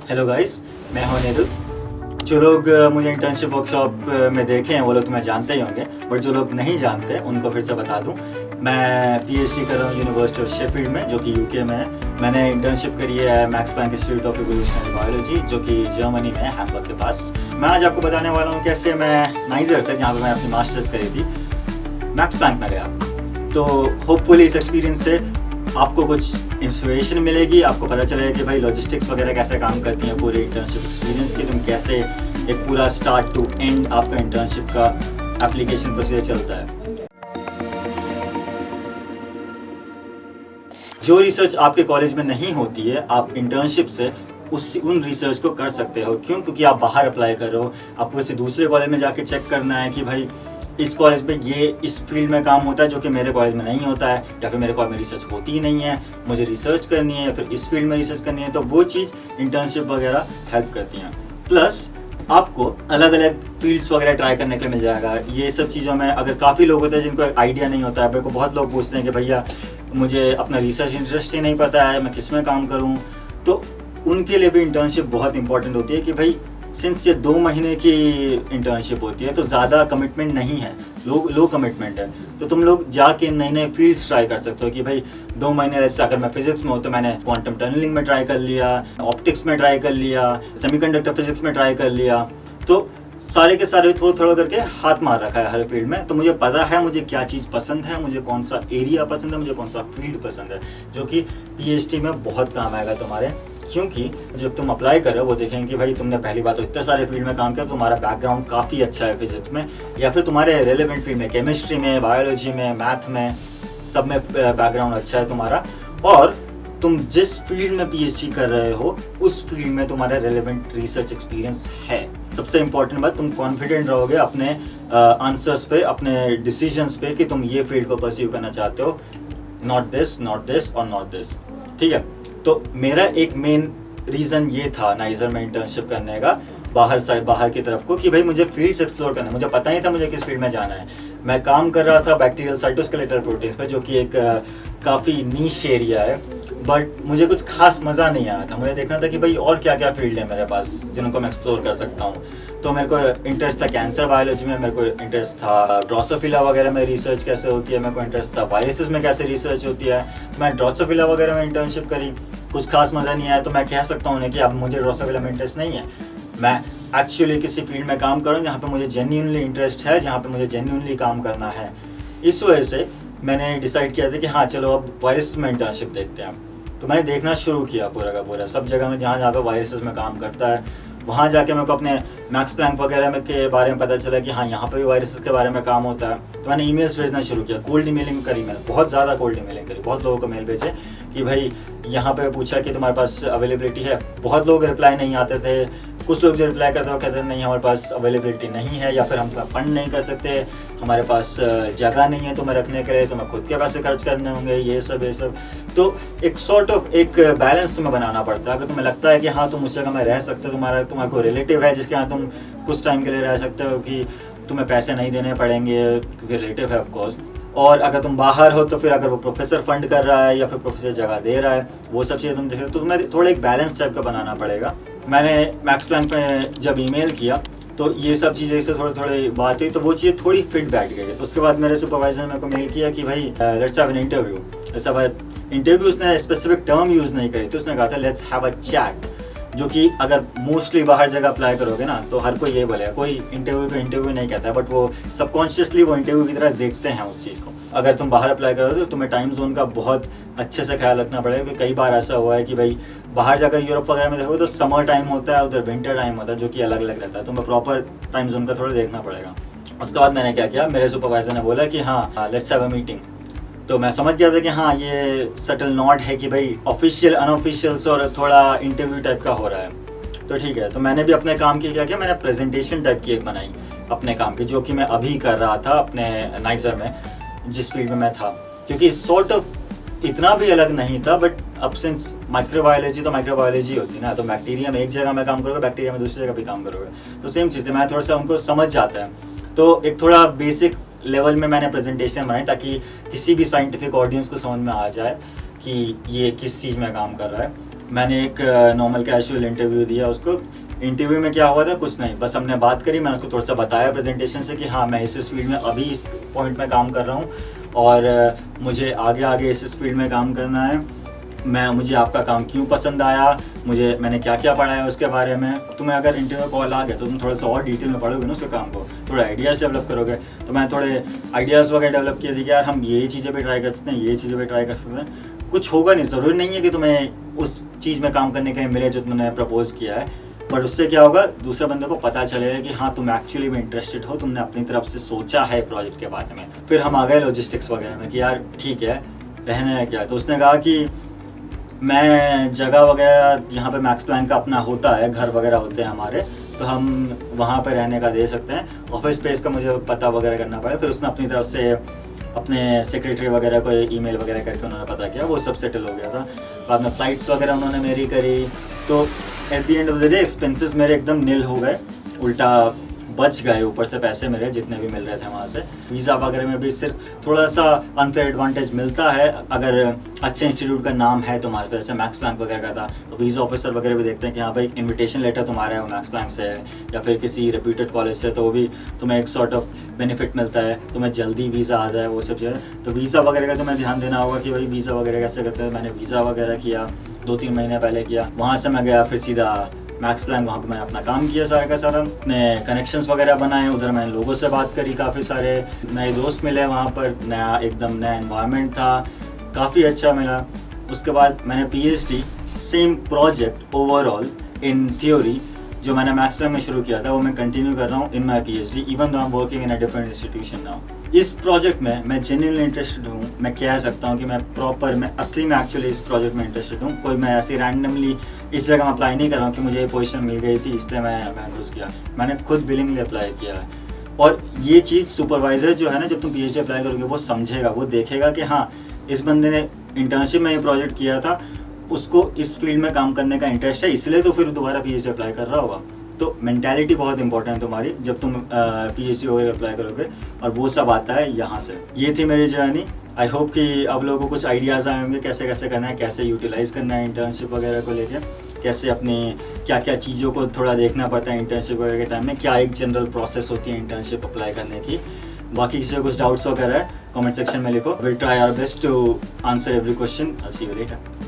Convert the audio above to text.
Hello guys, मैं हूं नेदल। जो लोग मुझे इंटर्नशिप वर्कशॉप में देखे हैं वो लोग तुम्हें जानते ही होंगे, बट जो लोग नहीं जानते उनको फिर से बता दूं। मैं पीएचडी कर रहा हूँ यूनिवर्सिटी ऑफ शेफील्ड में, जो कि यूके में है। मैंने इंटर्नशिप करी है Max Planck Institute of Evolutionary Biology, जो कि जर्मनी में है, हैम्बर्ग के पास। मैं आज आपको बताने वाला हूँ कैसे मैं नाइजर से, जहाँ पर मैंने अपनी मास्टर्स करी थी, मैक्स प्लैंक में गया। तो होपफुली इस एक्सपीरियंस से आपको कुछ इंस्पिरेशन मिलेगी, आपको पता चलेगा कि भाई लॉजिस्टिक्स वगैरह कैसे काम करती हैं पूरे इंटर्नशिप एक्सपीरियंस की, तुम कैसे एक पूरा स्टार्ट टू एंड आपका इंटर्नशिप का एप्लीकेशन प्रोसीजर चलता है। जो रिसर्च आपके कॉलेज में नहीं होती है, आप इंटर्नशिप से उन रिसर्च को कर सकते हो। क्यों? क्योंकि आप बाहर अप्लाई कर रहे हो, आपको किसी दूसरे कॉलेज में जाके चेक करना है कि भाई इस कॉलेज में ये इस फील्ड में काम होता है जो कि मेरे कॉलेज में नहीं होता है, या फिर मेरे कॉलेज में रिसर्च होती ही नहीं है, मुझे रिसर्च करनी है या फिर इस फील्ड में रिसर्च करनी है। तो वो चीज़ इंटर्नशिप वगैरह हेल्प करती हैं। प्लस आपको अलग अलग फील्ड्स वगैरह ट्राई करने के लिए मिल जाएगा। ये सब चीज़ों में अगर काफ़ी लोग होते हैं जिनको आइडिया नहीं होता है, मेरे को बहुत लोग पूछते हैं कि भैया मुझे अपना रिसर्च इंटरेस्ट ही नहीं पता है, मैं किस में काम करूँ, तो उनके लिए भी इंटर्नशिप बहुत इंपॉर्टेंट होती है कि भाई सिंस ये 2 महीने की इंटर्नशिप होती है तो ज़्यादा कमिटमेंट नहीं है, लो कमिटमेंट है। तो तुम लोग जाके नए नए फील्ड्स ट्राई कर सकते हो कि भाई 2 महीने, जैसे अगर मैं फिजिक्स में हूँ तो मैंने क्वांटम टनलिंग में ट्राई कर लिया, ऑप्टिक्स में ट्राई कर लिया, सेमीकंडक्टर फिजिक्स में ट्राई कर लिया। तो सारे के सारे थोड़ा थोड़ा करके हाथ मार रखा है हर फील्ड में। तो मुझे पता है मुझे क्या चीज़ पसंद है, मुझे कौन सा एरिया पसंद है, मुझे कौन सा फील्ड पसंद है, जो कि पीएचडी में बहुत काम आएगा तुम्हारे। क्योंकि जब तुम अप्लाई करो वो देखेंगे कि भाई तुमने पहली बात तो इतने सारे फील्ड में काम किया, तुम्हारा बैकग्राउंड काफ़ी अच्छा है फिजिक्स में, या फिर तुम्हारे रेलेवेंट फील्ड में, केमिस्ट्री में, बायोलॉजी में, मैथ में, सब में बैकग्राउंड अच्छा है तुम्हारा। और तुम जिस फील्ड में पीएचडी कर रहे हो उस फील्ड में तुम्हारा रेलेवेंट रिसर्च एक्सपीरियंस है। सबसे इंपॉर्टेंट बात, तुम कॉन्फिडेंट रहोगे अपने आंसर्स पे, अपने डिसीजंस पे कि तुम ये फील्ड को परस्यू करना चाहते हो, नॉट दिस और नॉट दिस। ठीक है, तो मेरा एक मेन रीज़न ये था नाइजर में इंटर्नशिप करने का, बाहर की तरफ को, कि भाई मुझे फील्ड्स एक्सप्लोर करना है। मुझे पता ही था मुझे किस फील्ड में जाना है। मैं काम कर रहा था बैक्टीरियल साइटोस्केलेटल प्रोटीन्स पे, जो कि एक काफ़ी नीश एरिया है, बट मुझे कुछ खास मज़ा नहीं आया था। मुझे देखना था कि भाई और क्या क्या फील्ड है मेरे पास जिनको मैं एक्सप्लोर कर सकता हूँ। तो मेरे को इंटरेस्ट था कैंसर बायोलॉजी में, मेरे को इंटरेस्ट था ड्रोसोफिला वगैरह में रिसर्च कैसे होती है, मेरे को इंटरेस्ट था वायरसेस में कैसे रिसर्च होती है। तो मैं ड्रोसोफिला वगैरह में इंटर्नशिप करी, कुछ खास मज़ा नहीं आया। तो मैं कह सकता हूँ कि अब मुझे ड्रोसोफिला में इंटरेस्ट नहीं है। मैं एक्चुअली किसी फील्ड में काम करूँ जहाँ पे मुझे जेन्युइनली इंटरेस्ट है, जहाँ पे मुझे जेन्युइनली काम करना है। इस वजह से मैंने डिसाइड किया था कि हाँ चलो अब वायरस में इंटर्नशिप देखते हैं। तो मैंने देखना शुरू किया पूरा का पूरा, सब जगह में जहाँ जहाँ पे वायरसेस में काम करता है, वहाँ जाके मेरे को अपने मैक्स प्लैंक वगैरह में के बारे में पता चला कि हाँ यहाँ पे भी वायरसेस के बारे में काम होता है। तो मैंने ईमेल्स भेजना शुरू किया, कोल्ड ईमेलिंग करी, मैंने बहुत ज़्यादा कोल्ड ईमेलिंग करी, बहुत लोगों को मेल भेजे कि भाई यहाँ पे पूछा कि तुम्हारे पास अवेलेबिलिटी है। बहुत लोग रिप्लाई नहीं आते थे, कुछ लोग जो रिप्लाई करते हो कहते नहीं हमारे पास अवेलेबिलिटी नहीं है, या फिर हम तुम्हें फंड नहीं कर सकते, हमारे पास जगह नहीं है तुम्हें रखने के लिए, तुम्हें खुद के पैसे खर्च करने होंगे, ये सब। तो एक सॉर्ट ऑफ एक बैलेंस तुम्हें बनाना पड़ता है। अगर तुम्हें लगता है कि हाँ तुम उस जगह में रह सकते हो, तुम्हारा कोई रिलेटिव है जिसके यहाँ तुम कुछ टाइम के लिए रह सकते हो, कि तुम्हें पैसे नहीं देने पड़ेंगे क्योंकि रिलेटिव है ऑफकोर्स, और अगर तुम बाहर हो तो फिर अगर वो प्रोफेसर फंड कर रहा है या फिर प्रोफेसर जगह दे रहा है, वो सब चीज़ें तुम देख रहे हो, तो तुम्हें थोड़ा एक बैलेंस टाइप का बनाना पड़ेगा। मैंने मैक्स प्लैंक में जब ईमेल किया तो ये सब चीज़ें से थोड़ी बात हुई, तो वो चीज़ें थोड़ी फिट बैठ गई। उसके बाद मेरे सुपरवाइजर ने मेरे को मेल किया कि भाई लेट्स हैव एन इंटरव्यू। ऐसा भाई इंटरव्यू उसने स्पेसिफिक टर्म यूज़ नहीं करी थी, उसने कहा था लेट्स हैव अ चैट, जो कि अगर मोस्टली बाहर जगह अप्लाई करोगे ना तो हर कोई ये बोलेगा, कोई इंटरव्यू को इंटरव्यू नहीं कहता है, बट वो सबकॉन्शियसली वो इंटरव्यू की तरह देखते हैं उस चीज़ को। अगर तुम बाहर अप्लाई करोगे तो तुम्हें टाइम जोन का बहुत अच्छे से ख्याल रखना पड़ेगा, क्योंकि कई बार ऐसा हुआ है कि भाई बाहर जाकर यूरोप वगैरह में देखोगे तो समर टाइम होता है, उधर विंटर टाइम होता है, जो कि अलग अलग रहता है। तुम्हें प्रॉपर टाइम जोन का थोड़ा देखना पड़ेगा। उसके बाद मैंने क्या किया, मेरे सुपरवाइजर ने बोला कि हाँ लेट्स हैव अ मीटिंग। तो मैं समझ गया था कि हाँ ये सटल नॉट है कि भाई ऑफिशियल अनऑफिशियल्स और थोड़ा इंटरव्यू टाइप का हो रहा है। तो ठीक है, तो मैंने भी अपने काम की क्या किया, मैंने प्रेजेंटेशन टाइप की एक बनाई अपने काम की, जो कि मैं अभी कर रहा था अपने नाइजर में, जिस फील्ड में मैं था। क्योंकि सॉर्ट ऑफ इतना भी अलग नहीं था, बट अब सिंस माइक्रोबायोलॉजी तो माइक्रोबायोलॉजी होती ना, तो बैक्टीरिया में एक जगह में काम करोगे, बैक्टीरिया में दूसरी जगह भी काम करोगे, तो सेम चीज़ है। मैं थोड़ा सा उनको समझ जाता है, तो एक थोड़ा बेसिक लेवल में मैंने प्रेजेंटेशन बनाई ताकि किसी भी साइंटिफिक ऑडियंस को समझ में आ जाए कि ये किस चीज़ में काम कर रहा है। मैंने एक नॉर्मल कैजुअल इंटरव्यू दिया उसको। इंटरव्यू में क्या हुआ था, कुछ नहीं, बस हमने बात करी, मैंने उसको थोड़ा सा बताया प्रेजेंटेशन से कि हाँ मैं इस फील्ड में अभी इस पॉइंट में काम कर रहा हूँ और मुझे आगे आगे इस फील्ड में काम करना है। मुझे आपका काम क्यों पसंद आया, मैंने क्या क्या पढ़ा है उसके बारे में। तुम्हें अगर इंटरव्यू कॉल आ गया तो तुम थोड़ा सा और डिटेल में पढ़ोगे ना उसके काम को, थोड़े आइडियाज़ डेवलप करोगे। तो मैंने थोड़े आइडियाज़ वगैरह डेवलप किए थे कि यार हम ये चीज़ें भी ट्राई कर सकते हैं, ये चीज़ें भी ट्राई कर सकते हैं। कुछ होगा नहीं, ज़रूरी नहीं है कि तुम्हें उस चीज़ में काम करने के लिए मिले जो तुमने प्रपोज किया है, बट उससे क्या होगा, दूसरे बंदे को पता चलेगा कि हाँ तुम एक्चुअली में इंटरेस्टेड हो, तुमने अपनी तरफ से सोचा है प्रोजेक्ट के बारे में। फिर हम आ गए लॉजिस्टिक्स वगैरह में कि यार ठीक है रहना है क्या। तो उसने कहा कि मैं जगह वगैरह यहाँ पे मैक्स प्लान का अपना होता है, घर वगैरह होते हैं हमारे, तो हम वहाँ पे रहने का दे सकते हैं। ऑफिस स्पेस का मुझे पता वगैरह करना पड़ेगा। फिर उसने अपनी तरफ से अपने सेक्रेटरी वगैरह को ईमेल वगैरह करके उन्होंने पता किया, वो सब सेटल हो गया था। बाद में फ़्लाइट्स वगैरह उन्होंने मेरी करी। तो at the end of the day expenses मेरे एकदम नील हो गए, उल्टा बच गए ऊपर से पैसे मेरे जितने भी मिल रहे थे वहाँ से। वीज़ा वगैरह में भी सिर्फ थोड़ा सा अनफेयर एडवांटेज मिलता है अगर अच्छे इंस्टीट्यूट का नाम है तुम्हारे पास, जैसे मैक्स प्लैंक वगैरह का था। तो वीज़ा ऑफिसर वगैरह भी देखते हैं कि हाँ भाई इन्विटेशन लेटर तुम्हारा है वो मैक्स प्लैंक से है या फिर किसी रेप्यूटेड कॉलेज से, तो वो भी तुम्हें एक सॉर्ट ऑफ बेनिफिट मिलता है, तुम्हें जल्दी वीज़ा आ जाए, वो सब चीज़ें। तो वीज़ा वगैरह का तुम्हें ध्यान देना होगा कि भाई वीज़ा वगैरह कैसे करते हैं। मैंने वीज़ा वगैरह किया 2-3 महीने पहले किया, वहाँ से मैं गया फिर सीधा मैक्स प्लान, वहाँ पे मैंने अपना काम किया सारा का सारा, अपने कनेक्शंस वगैरह बनाए, उधर मैंने लोगों से बात करी, काफ़ी सारे नए दोस्त मिले वहाँ पर, एकदम नया एनवायरनमेंट था, काफ़ी अच्छा मिला। उसके बाद मैंने PhD same project overall in theory जो मैंने मैक्स प्लान में शुरू किया था वो मैं कंटिन्यू कर रहा हूँ इन माई PhD, even though I am working in a different institution now. इस प्रोजेक्ट में मैं जेन्युइनली इंटरेस्टेड हूँ। मैं कह सकता हूँ कि मैं असली में एक्चुअली इस प्रोजेक्ट में इंटरेस्टेड हूँ। कोई मैं ऐसे रैंडमली इस जगह में अप्लाई नहीं कर रहा हूँ कि मुझे ये पोजीशन मिल गई थी इसलिए मैं घुस गया। मैंने खुद विलिंगली अप्लाई किया है। और ये चीज़ सुपरवाइज़र जो है ना, जब तुम पीएचडी अप्लाई करोगे वो समझेगा, वो देखेगा कि हाँ इस बंदे ने इंटर्नशिप में ये प्रोजेक्ट किया था, उसको इस फील्ड में काम करने का इंटरेस्ट है, इसलिए तो फिर दोबारा पीएचडी अप्लाई कर रहा होगा। तो मेंटालिटी बहुत इंपॉर्टेंट है तुम्हारी जब तुम पीएचडी वगैरह अप्लाई करोगे, और वो सब आता है यहाँ से। ये थी मेरी जर्नी। आई होप कि अब लोगों को कुछ आइडियाज़ आए होंगे कैसे कैसे करना है, कैसे यूटिलाइज़ करना है इंटर्नशिप वगैरह को लेके, कैसे अपनी क्या क्या चीज़ों को थोड़ा देखना पड़ता है इंटर्नशिप वगैरह के टाइम में, क्या एक जनरल प्रोसेस होती है इंटर्नशिप अप्लाई करने की। बाकी किसी को कुछ डाउट्स वगैरह है कमेंट सेक्शन में लिखो। Will try our best to answer every question. I see you letter.